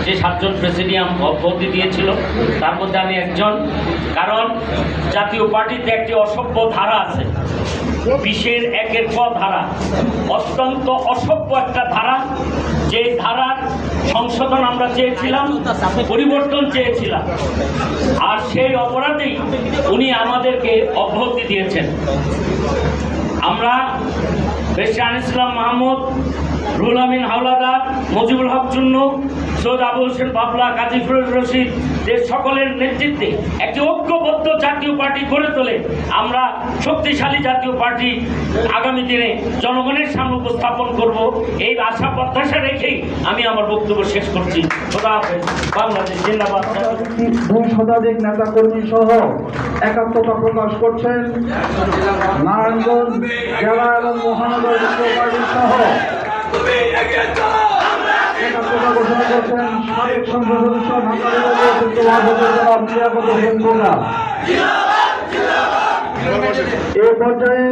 যে 7 জন প্রেসিডিয়াম অব্যাহতি দিয়েছিল তার মধ্যে আমি একজন। কারণ জাতীয় পার্টিতে একটি অসভ্য ধারা আছে, 20-এর 1-এর ক ধারা, অত্যন্ত অসভ্য একটা ধারা। যে ধারার সংশোধন আমরা চেয়েছিলাম, পরিবর্তন চেয়েছিলাম, আর সেই অপরাধেই উনি আমাদেরকে অব্যাহতি দিয়েছেন। আমরা বেশির আনিস ইসলাম মাহমুদ, রুহুল আমিন হাওলাদার, মুজিবুল হক চুন্নু, সৈয়দ আবুল হোসেন বাবলা, কাজী ফিরোজ রশিদ, এর সকলের নেতৃত্বে একটি ঐক্যবদ্ধ জাতীয় পার্টি গড়ে তোলে আমরা শক্তিশালী জাতীয় পার্টি আগামী দিনে জনগণের সামনে উপস্থাপন করব। এই আশা প্রত্যাশা রেখেই আমি আমার বক্তব্য শেষ করছি। খোদা হাফেজ। বাংলাদেশ জিন্দাবাদ। 2 শতাধিক নেতা কর্মী সহ একাত্মতা প্রকাশ করছেন নারায়ণগঞ্জ জেলা এবং মহানগর পার্টি সহ একাত্মতা ঘোষণা করছেন সাবেক সংসদ সদস্য এ পর্যায়ে